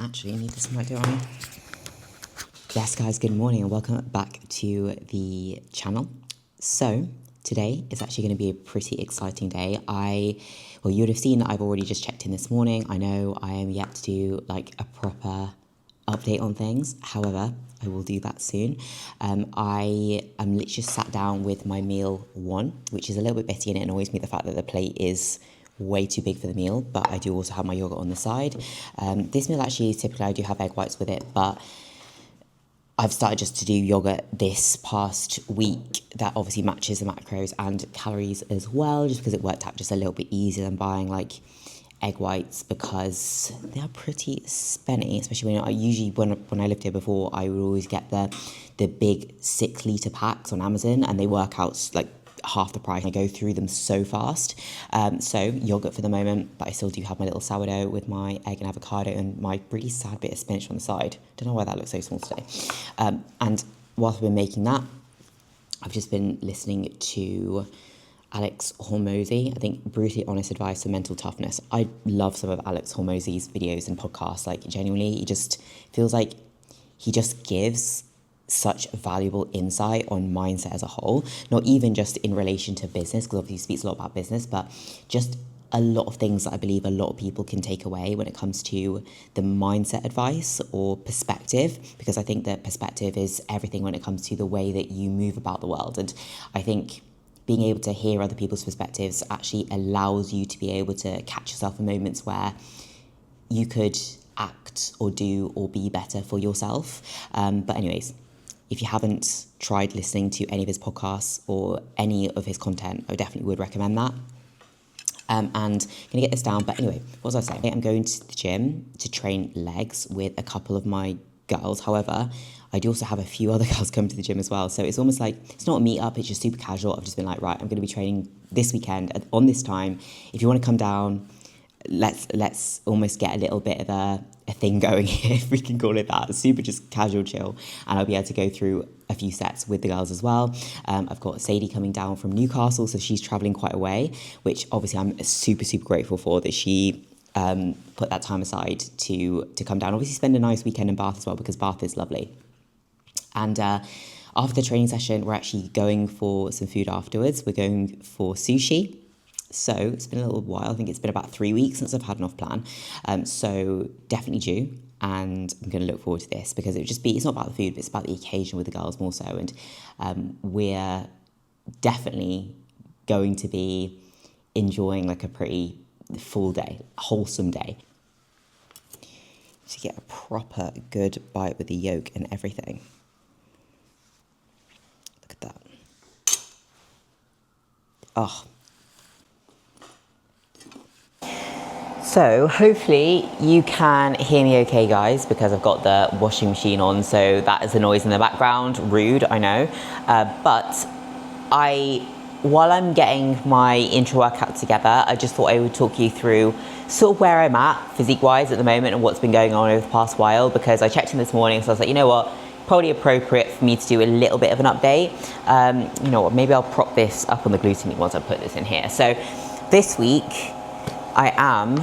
Actually, I need this mic on. Yes, guys, good morning and welcome back to the channel. So, today is actually going to be a pretty exciting day. You would have seen that I've already just checked in this morning. I know I am yet to do like a proper update on things. However, I will do that soon. I am literally just sat down with my meal one, which is a little bit bitty, and it annoys me the fact that the plate is way too big for the meal, but I do also have my yogurt on the side. This meal actually, typically I do have egg whites with it, but I've started just to do yogurt this past week that obviously matches the macros and calories as well, just because it worked out just a little bit easier than buying like egg whites, because they are pretty spenny, especially when I lived here before, I would always get the big 6 litre packs on Amazon, and they work out like half the price. I go through them so fast. So yogurt for the moment, but I still do have my little sourdough with my egg and avocado and my really sad bit of spinach on the side. Don't know why that looks so small today. And whilst I've been making that, I've just been listening to Alex Hormozy. I think brutally honest advice for mental toughness. I love some of Alex Hormozy's videos and podcasts. Like genuinely, he just feels like he just gives such valuable insight on mindset as a whole, not even just in relation to business, because obviously he speaks a lot about business, but just a lot of things that I believe a lot of people can take away when it comes to the mindset advice or perspective, because I think that perspective is everything when it comes to the way that you move about the world. And I think being able to hear other people's perspectives actually allows you to be able to catch yourself in moments where you could act or do or be better for yourself. But anyways, if you haven't tried listening to any of his podcasts or any of his content, I definitely would recommend that. And I'm going to get this down. But anyway, what was I saying? I'm going to the gym to train legs with a couple of my girls. However, I do also have a few other girls come to the gym as well. So it's almost like, it's not a meet up, it's just super casual. I've just been like, right, I'm going to be training this weekend on this time. If you want to come down, let's almost get a little bit of a thing going here, if we can call it that. Super just casual chill, and I'll be able to go through a few sets with the girls as well. I've got Sadie coming down from Newcastle, so she's traveling quite a way, which obviously I'm super grateful for, that she put that time aside to come down, obviously spend a nice weekend in Bath as well, because Bath is lovely. And after the training session, we're actually going for some food afterwards. We're going for sushi. So it's been a little while. I think it's been about 3 weeks since I've had an off plan. So definitely due. And I'm going to look forward to this, because it would just be, it's not about the food, but it's about the occasion with the girls more so. And we're definitely going to be enjoying like a pretty full day, wholesome day. To get a proper good bite with the yolk and everything. Look at that. Oh. So hopefully you can hear me okay, guys, because I've got the washing machine on, so that is the noise in the background. Rude, I know. But while I'm getting my intro workout together, I just thought I would talk you through sort of where I'm at physique-wise at the moment and what's been going on over the past while, because I checked in this morning, so I was like, you know what, probably appropriate for me to do a little bit of an update. You know what, maybe I'll prop this up on the gluten meat once I put this in here. So this week, I am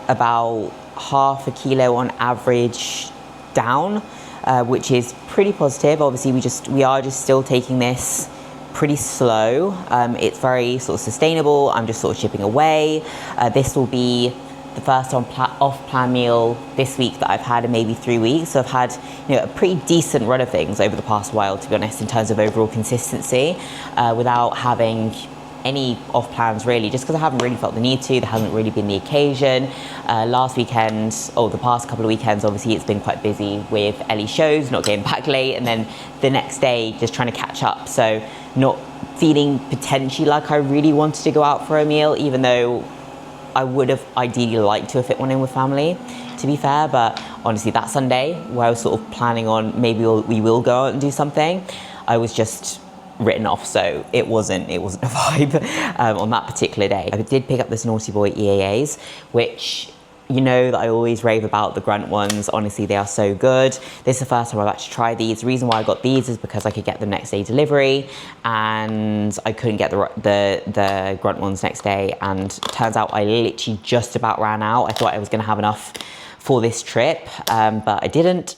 about half a kilo on average down, which is pretty positive. Obviously, we are just still taking this pretty slow. It's very sort of sustainable. I'm just sort of chipping away. This will be the first off-plan meal this week that I've had in maybe 3 weeks. So I've had, you know, a pretty decent run of things over the past while, to be honest, in terms of overall consistency, without having any off plans really, just because I haven't really felt the need to. There hasn't really been the occasion. Last weekend, or the past couple of weekends, obviously it's been quite busy with Ellie shows, not getting back late, and then the next day just trying to catch up. So not feeling potentially like I really wanted to go out for a meal, even though I would have ideally liked to have fit one in with family, to be fair. But honestly, that Sunday where I was sort of planning on maybe we will go out and do something, I was just written off, so it wasn't a vibe on that particular day. I did pick up this Naughty Boy EAAs, which, you know that I always rave about the grunt ones. Honestly, they are so good. This is the first time I've actually tried these. The reason why I got these is because I could get them next day delivery, and I couldn't get the grunt ones next day, and turns out I literally just about ran out. I thought I was gonna have enough for this trip, but I didn't,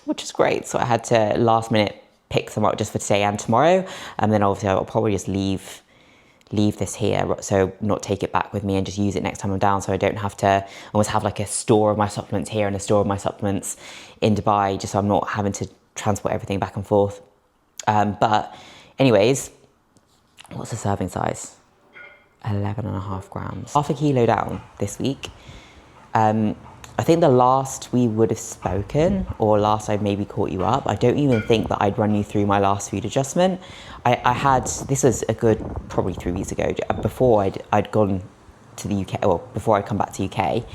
which is great. So I had to last minute pick some up just for today and tomorrow. And then obviously I'll probably just leave this here, so not take it back with me and just use it next time I'm down, so I don't have to almost have like a store of my supplements here and a store of my supplements in Dubai, just so I'm not having to transport everything back and forth. But anyways, what's the serving size? 11.5 grams. Half a kilo down this week. I think the last we would have spoken, or last I maybe caught you up, I don't even think that I'd run you through my last food adjustment. This was a good, probably 3 weeks ago, before I'd gone to the UK, or before I'd come back to UK,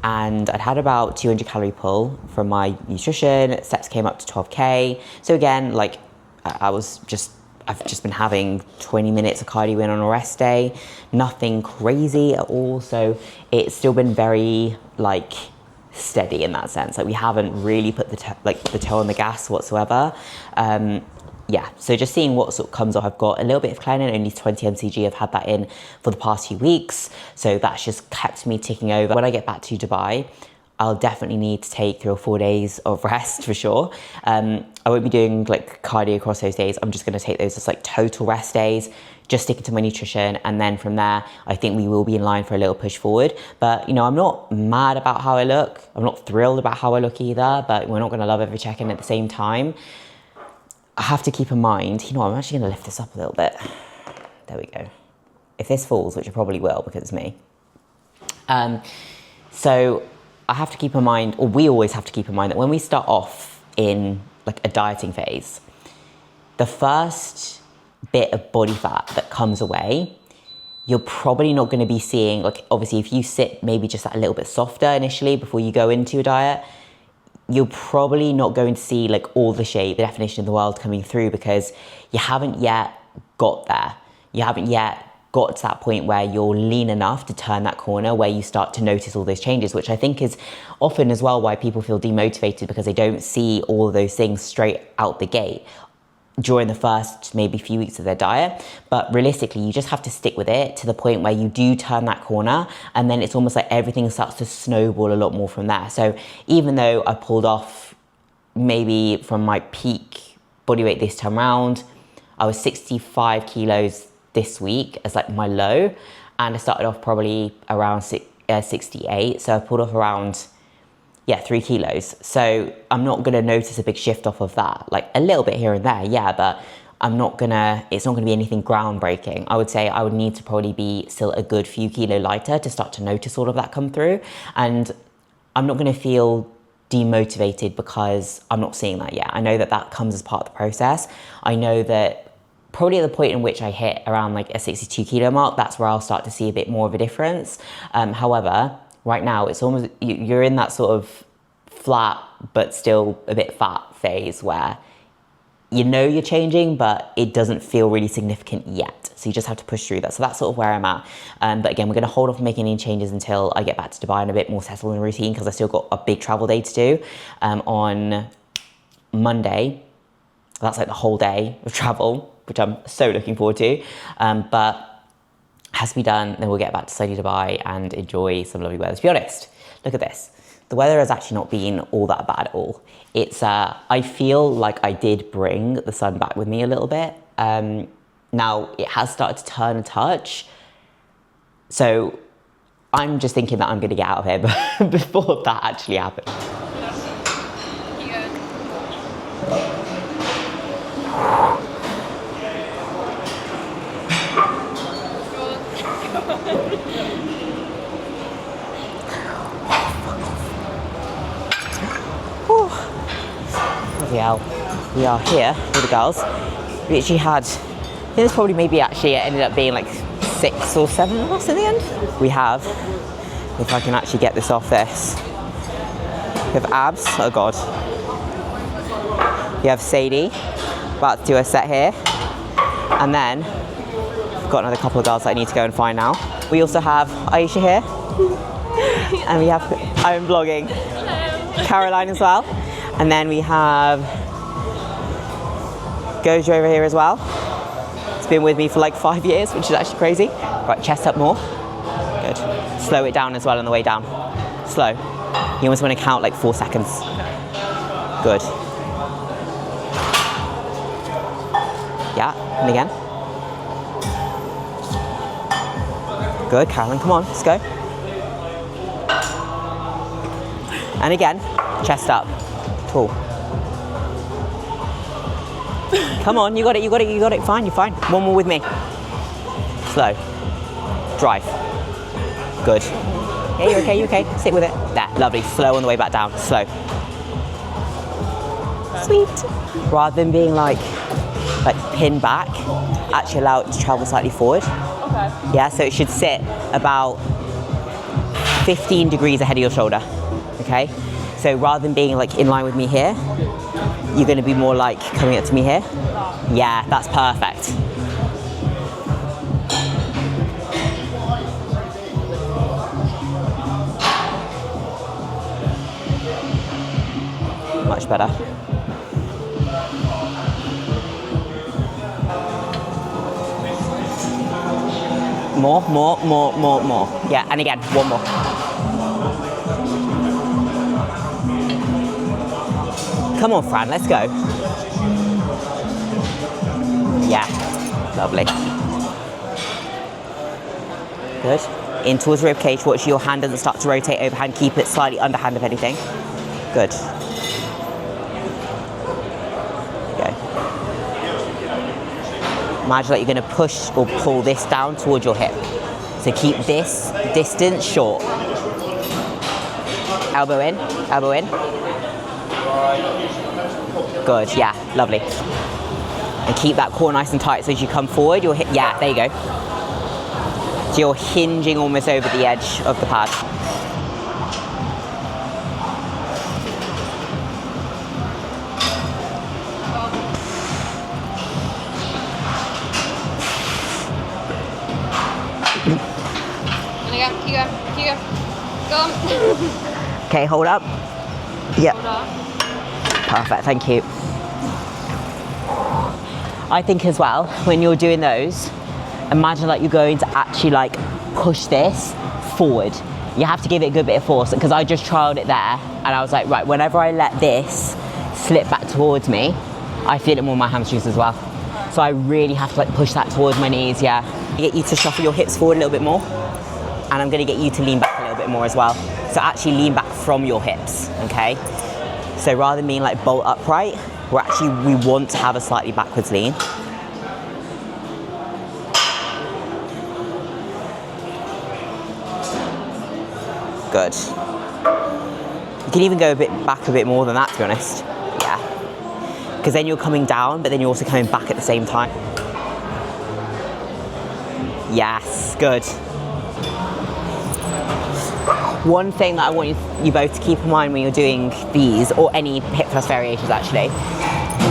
and I'd had about 200 calorie pull from my nutrition, steps came up to 12K. So again, like I've just been having 20 minutes of cardio in on a rest day, nothing crazy at all. So it's still been very like steady in that sense. Like we haven't really put the toe on the gas whatsoever. Yeah, so just seeing what sort of comes off. I've got a little bit of Cleanin, only 20 mcg. I've had that in for the past few weeks. So that's just kept me ticking over. When I get back to Dubai, I'll definitely need to take 3 or 4 days of rest for sure. I won't be doing like cardio across those days. I'm just going to take those as like total rest days, just sticking to my nutrition. And then from there, I think we will be in line for a little push forward. But, you know, I'm not mad about how I look. I'm not thrilled about how I look either, but we're not going to love every check-in at the same time. I have to keep in mind, you know, I'm actually going to lift this up a little bit. There we go. If this falls, which it probably will because it's me. So I have to keep in mind, or we always have to keep in mind, that when we start off in like a dieting phase, the first bit of body fat that comes away, you're probably not going to be seeing, like obviously if you sit maybe just a little bit softer initially before you go into a diet, you're probably not going to see like all the shape, the definition of the world coming through, because you haven't yet got there. You haven't yet got to that point where you're lean enough to turn that corner where you start to notice all those changes, which I think is often as well why people feel demotivated, because they don't see all of those things straight out the gate during the first maybe few weeks of their diet. But realistically, you just have to stick with it to the point where you do turn that corner, and then it's almost like everything starts to snowball a lot more from there. So even though I pulled off maybe from my peak body weight this time around, I was 65 kilos this week as like my low, and I started off probably around 68, so I pulled off around 3 kilos. So I'm not gonna notice a big shift off of that, like a little bit here and there, yeah, but it's not gonna be anything groundbreaking. I would say I would need to probably be still a good few kilo lighter to start to notice all of that come through, and I'm not gonna feel demotivated because I'm not seeing that yet. I know that that comes as part of the process. I know that probably at the point in which I hit around like a 62 kilo mark, that's where I'll start to see a bit more of a difference. However, right now it's almost, you're in that sort of flat but still a bit fat phase where you know you're changing, but it doesn't feel really significant yet. So you just have to push through that. So that's sort of where I'm at. But again, we're gonna hold off making any changes until I get back to Dubai and a bit more settled in routine, because I still got a big travel day to do on Monday. That's like the whole day of travel, which I'm so looking forward to. But has to be done, then we'll get back to sunny Dubai and enjoy some lovely weather. To be honest, look at this. The weather has actually not been all that bad at all. It's, I feel like I did bring the sun back with me a little bit. Now it has started to turn a touch. So I'm just thinking that I'm gonna get out of here but before that actually happened. We are here with the girls. We actually had, I think there's probably maybe actually it ended up being like 6 or 7 of us in the end. We have, if I can actually get this off this, we have Abs, oh God. We have Sadie, about to do a set here. And then, we've got another couple of girls that I need to go and find now. We also have Aisha here. And we have, I'm vlogging, Caroline as well. And then we have Gojo over here as well. It's been with me for like 5 years, which is actually crazy. Right, chest up more. Good. Slow it down as well on the way down. Slow. You almost want to count like 4 seconds. Good. Yeah, and again. Good, Carolyn, come on, let's go. And again, chest up, tall. Come on, you got it, you got it, you got it, fine, you're fine. One more with me. Slow. Drive. Good. Yeah, you're okay, you're okay. Sit with it. There, lovely. Slow on the way back down, slow. Sweet. Rather than being like pinned back, actually allow it to travel slightly forward. Okay. Yeah, so it should sit about 15 degrees ahead of your shoulder, okay? So rather than being like in line with me here, you're gonna be more like coming up to me here. Yeah, that's perfect. Much better. More. Yeah, and again, one more. Come on, Fran, let's go. Yeah, lovely. Good. In towards the rib cage, watch your hand doesn't start to rotate overhand, keep it slightly underhand if anything. Good. Imagine like you're going to push or pull this down towards your hip. So keep this distance short. Elbow in, elbow in. Good, yeah, lovely. And keep that core nice and tight so as you come forward, your hip, yeah, there you go. So you're hinging almost over the edge of the pad. Keep going. Go. Okay, hold up. Yep. Hold up. Perfect, thank you. I think as well, when you're doing those, imagine like you're going to actually like push this forward. You have to give it a good bit of force, because I just trialed it there and I was like, right, whenever I let this slip back towards me, I feel it more in my hamstrings as well. So I really have to like push that towards my knees, yeah. Get you to shuffle your hips forward a little bit more. And I'm going to get you to lean back a little bit more as well. So actually lean back from your hips, okay? So rather than being like bolt upright, we want to have a slightly backwards lean. Good. You can even go a bit back a bit more than that, to be honest. Yeah. Because then you're coming down, but then you're also coming back at the same time. Yes, good. One thing that I want you both to keep in mind when you're doing these, or any hip thrust variations actually,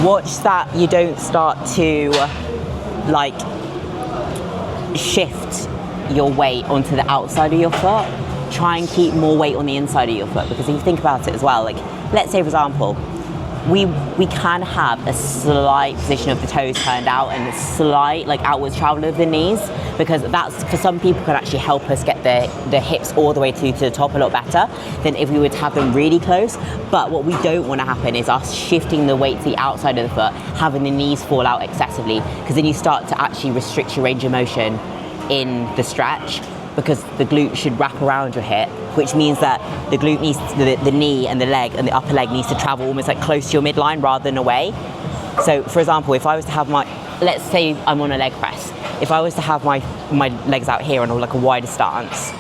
watch that you don't start to like shift your weight onto the outside of your foot. Try and keep more weight on the inside of your foot, because if you think about it as well, like let's say for example, we can have a slight position of the toes turned out and a slight like outwards travel of the knees, because that's, for some people, can actually help us get the hips all the way to the top a lot better than if we were to have them really close. But what we don't want to happen is us shifting the weight to the outside of the foot, having the knees fall out excessively, because then you start to actually restrict your range of motion in the stretch, because the glute should wrap around your hip, which means that the glute needs, the knee and the leg and the upper leg needs to travel almost like close to your midline rather than away. So for example, if I was to have let's say I'm on a leg press, if I was to have my legs out here on like a wider stance,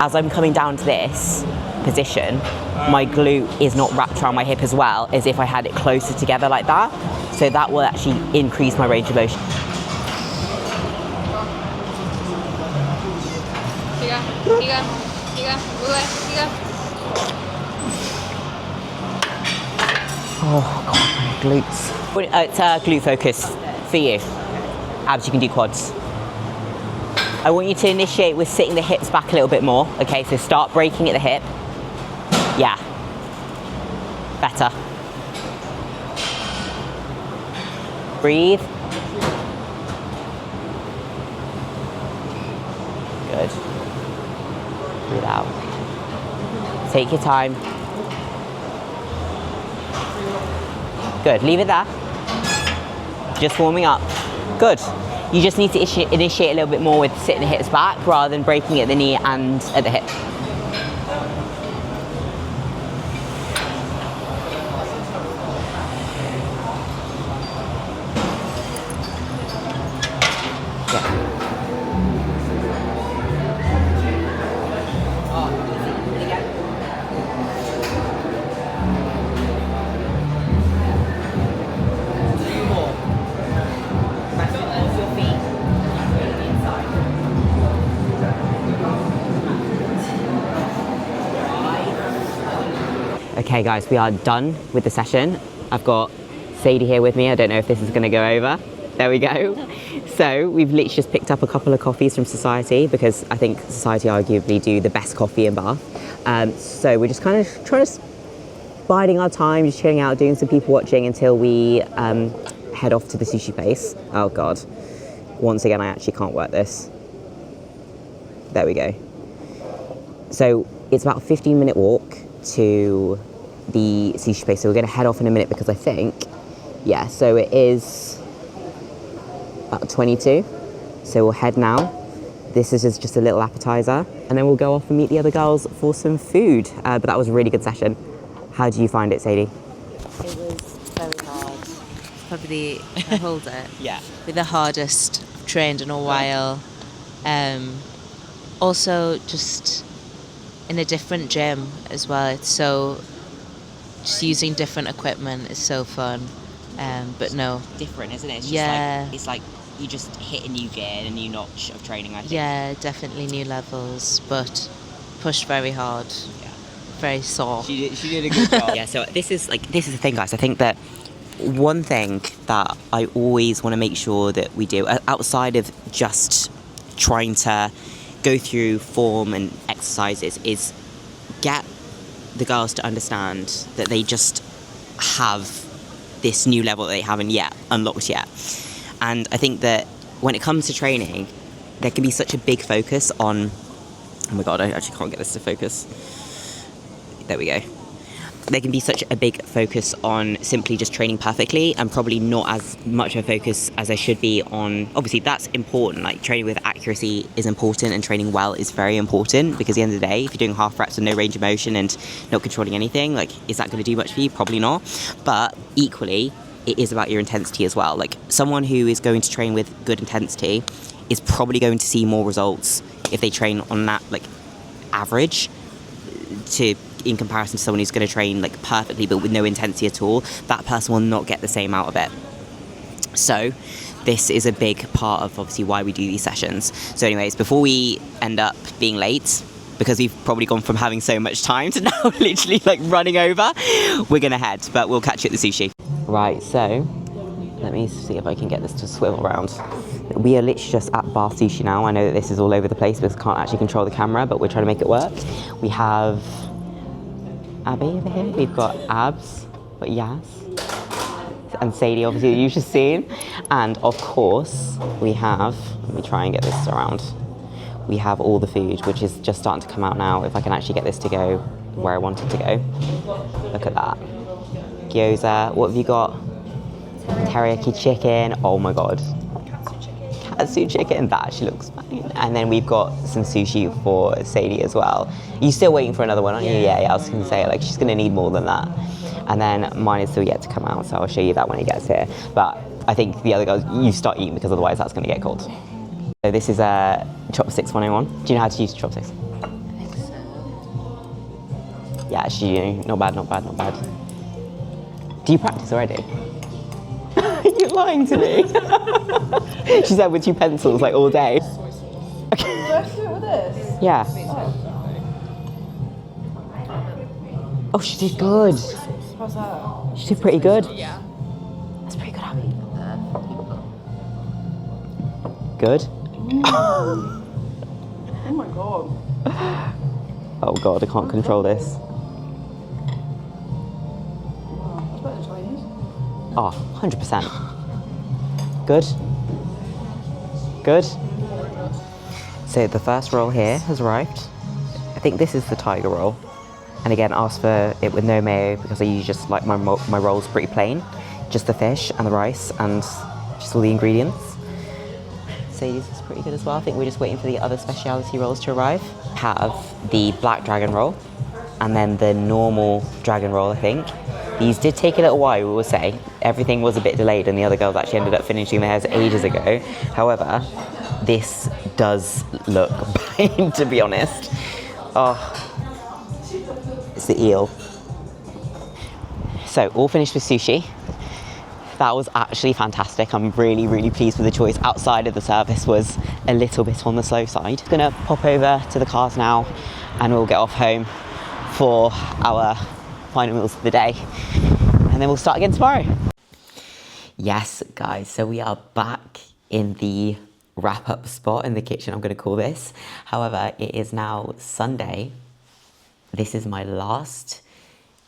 as I'm coming down to this position, my glute is not wrapped around my hip as well as if I had it closer together like that. So that will actually increase my range of motion. Keep going. Move away. Keep going. Oh God, my glutes. It's glute focus for you. Abs, you can do quads. I want you to initiate with sitting the hips back a little bit more. Okay, so start breaking at the hip. Yeah. Better. Breathe. Good. Breathe out. Take your time. Good, leave it there. Just warming up. Good. You just need to initiate a little bit more with sitting the hips back rather than breaking at the knee and at the hip. Okay guys, we are done with the session. I've got Sadie here with me. I don't know if this is going to go over. There we go. So we've literally just picked up a couple of coffees from Society because I think Society arguably do the best coffee in Bath. So we're just kind of trying to biding our time, just chilling out, doing some people watching until we head off to the sushi place. Oh God. Once again, I actually can't work this. There we go. So it's about a 15-minute walk to the sushi place. So we're going to head off in a minute because I think, yeah, so it is about 22. So we'll head now. This is just a little appetizer and then we'll go off and meet the other girls for some food. But that was a really good session. How do you find it, Sadie? It was very hard. Probably, I hold it. Yeah. With the hardest I've trained in a while. Also, just in a different gym as well. It's so, just using different equipment is so fun. But no. Different, isn't it? It's just Yeah. like, it's like you just hit a new gear and a new notch of training, I think. Yeah, definitely new levels, but pushed very hard. Yeah. Very sore. She did a good job. Yeah, so this is the thing, guys. I think that one thing that I always want to make sure that we do, outside of just trying to go through form and exercises, is get the girls to understand that they just have this new level that they haven't yet unlocked yet. And I think that when it comes to training, there can be such a big focus on, oh my God, I actually can't get this to focus. There we go. There can be such a big focus on simply just training perfectly and probably not as much of a focus as there should be on, obviously that's important, like training with accuracy is important and training well is very important, because at the end of the day, if you're doing half reps with no range of motion and not controlling anything, like, is that going to do much for you? Probably not. But equally, it is about your intensity as well. Like, someone who is going to train with good intensity is probably going to see more results if they train on that, like, average in comparison to someone who's going to train like perfectly but with no intensity at all. That person will not get the same out of it. So this is a big part of obviously why we do these sessions. So anyways, before we end up being late, because we've probably gone from having so much time to now literally like running over, we're gonna head, but we'll catch you at the sushi. Right, so let me see if I can get this to swivel around. We are literally just at Bath Sushi now. I know that this is all over the place because I can't actually control the camera, but we're trying to make it work. We have Abby over here. We've got Abs, got Yas, and Sadie, obviously, you've just seen. And of course, we have, let me try and get this around. We have all the food, which is just starting to come out now. If I can actually get this to go where I want it to go. Look at that. Gyoza, what have you got? Teriyaki chicken, oh my God. Katsu chicken, that actually looks fine. And then we've got some sushi for Sadie as well. Are you still waiting for another one, aren't you? Yeah, I was going to say, like, she's going to need more than that. And then mine is still yet to come out, so I'll show you that when it gets here. But I think the other girls, you start eating because otherwise that's going to get cold. So this is a chopsticks 101. Do you know how to use chopsticks? I think so. Yeah, actually, not bad, not bad, not bad. Do you practice already? You're lying to me. She said with two pencils, like, all day. Do I have to do it with this? Yeah. Oh, she did good. How's that? She did pretty good. Yeah. That's pretty good, Abby. Good. Oh my God. Oh God, I can't control this. Wow, that's better than Chinese. Oh, 100%. Good. Good. So the first roll here has arrived. I think this is the tiger roll. And again, ask for it with no mayo because I usually just like my rolls pretty plain. just the fish and the rice and just all the ingredients. Sadie's is pretty good as well. I think we're just waiting for the other specialty rolls to arrive. Have the black dragon roll and then the normal dragon roll, I think. These did take a little while, we will say. Everything was a bit delayed and the other girls actually ended up finishing theirs ages ago. However, this does look banging, to be honest. Oh, it's the eel. So, all finished with sushi. That was actually fantastic. I'm really, really pleased with the choice. Outside of the service was a little bit on the slow side. Gonna pop over to the cars now and we'll get off home for our final meals of the day. And then we'll start again tomorrow. Yes, guys, so we are back in the wrap-up spot in the kitchen, I'm gonna call this. However, it is now Sunday. This is my last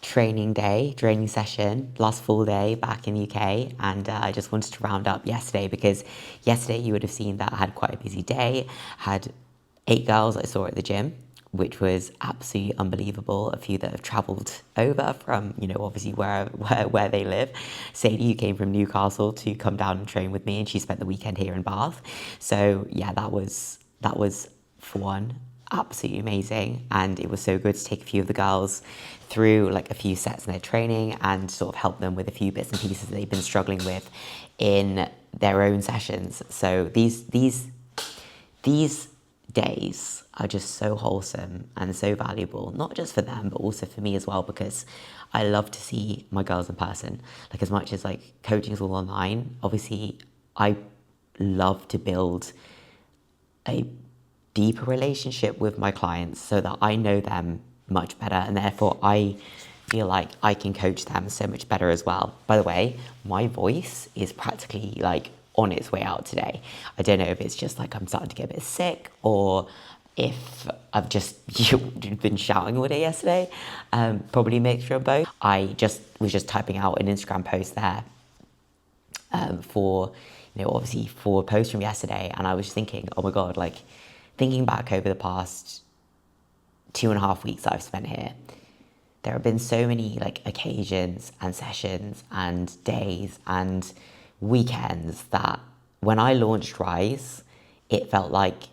training session, last full day back in the UK, and I just wanted to round up yesterday because yesterday you would have seen that I had quite a busy day. Had 8 girls I saw at the gym, which was absolutely unbelievable. A few that have travelled over from, you know, obviously where they live. Sadie, who came from Newcastle to come down and train with me, and she spent the weekend here in Bath. So yeah, that was for one, absolutely amazing. And it was so good to take a few of the girls through like a few sets in their training and sort of help them with a few bits and pieces that they've been struggling with in their own sessions. So these days are just so wholesome and so valuable, not just for them, but also for me as well, because I love to see my girls in person. Like, as much as like coaching is all online, obviously I love to build a deeper relationship with my clients so that I know them much better, and therefore I feel like I can coach them so much better as well. By the way, my voice is practically like on its way out today. I don't know if it's just like I'm starting to get a bit sick or if I've just been shouting all day yesterday. Probably a mixture of both. I was just typing out an Instagram post there for, you know, obviously for a post from yesterday, and I was thinking, oh my God, like thinking back over the past 2.5 weeks that I've spent here, there have been so many like occasions and sessions and days and weekends that when I launched Rise, it felt like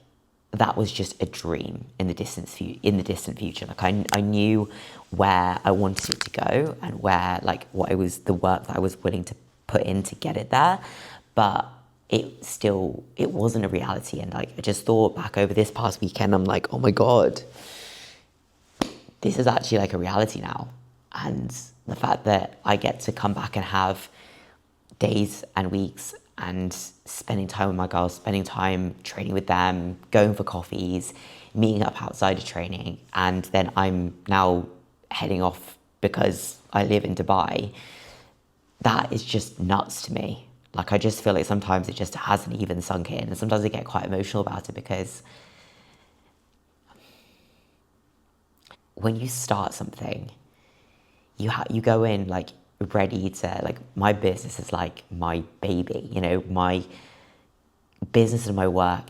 that was just a dream in the distant future. Like I knew where I wanted it to go and where like the work that I was willing to put in to get it there, but it wasn't a reality. And like I just thought back over this past weekend, I'm like, oh my God, this is actually like a reality now. And the fact that I get to come back and have days and weeks and spending time with my girls, spending time training with them, going for coffees, meeting up outside of training, and then I'm now heading off because I live in Dubai, that is just nuts to me. Like, I just feel like sometimes it just hasn't even sunk in, and sometimes I get quite emotional about it because when you start something, you go in like ready to, like, my business is like my baby, you know, my business and my work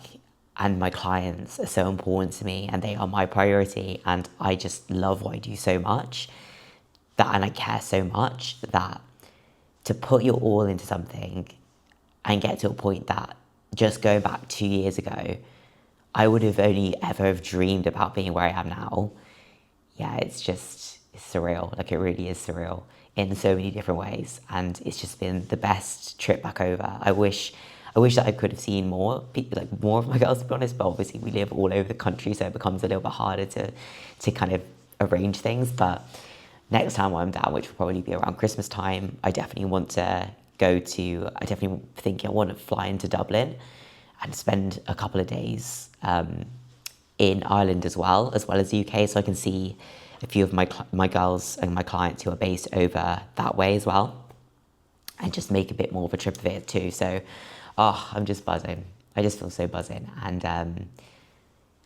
and my clients are so important to me and they are my priority, and I just love what I do so much and I care so much that to put your all into something and get to a point that just going back 2 years ago, I would have only ever have dreamed about being where I am now. Yeah, it's surreal. Like, it really is surreal in so many different ways. And it's just been the best trip back over. I wish that I could have seen more of my girls, to be honest, but obviously we live all over the country, so it becomes a little bit harder to kind of arrange things. But next time I'm down, which will probably be around Christmas time, I definitely want to I want to fly into Dublin and spend a couple of days in Ireland as well as the UK, so I can see a few of my girls and my clients who are based over that way as well, and just make a bit more of a trip of it too. So, I'm just buzzing. I just feel so buzzing, and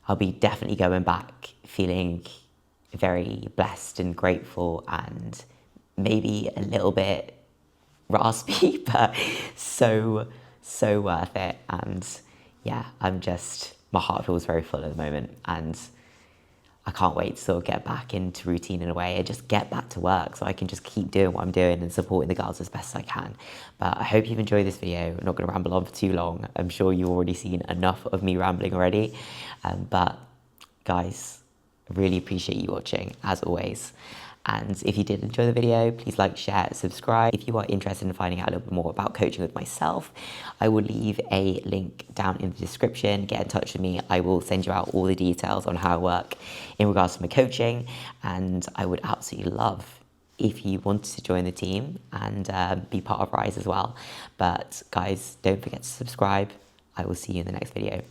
I'll be definitely going back feeling very blessed and grateful, and maybe a little bit raspy, but so worth it. And yeah, my heart feels very full at the moment, and I can't wait to sort of get back into routine in a way and just get back to work so I can just keep doing what I'm doing and supporting the girls as best as I can. But I hope you've enjoyed this video. I'm not going to ramble on for too long. I'm sure you've already seen enough of me rambling already. But guys, I really appreciate you watching, as always. And if you did enjoy the video, please like, share, subscribe. If you are interested in finding out a little bit more about coaching with myself, I will leave a link down in the description. Get in touch with me. I will send you out all the details on how I work in regards to my coaching. And I would absolutely love if you wanted to join the team and be part of Rise as well. But guys, don't forget to subscribe. I will see you in the next video.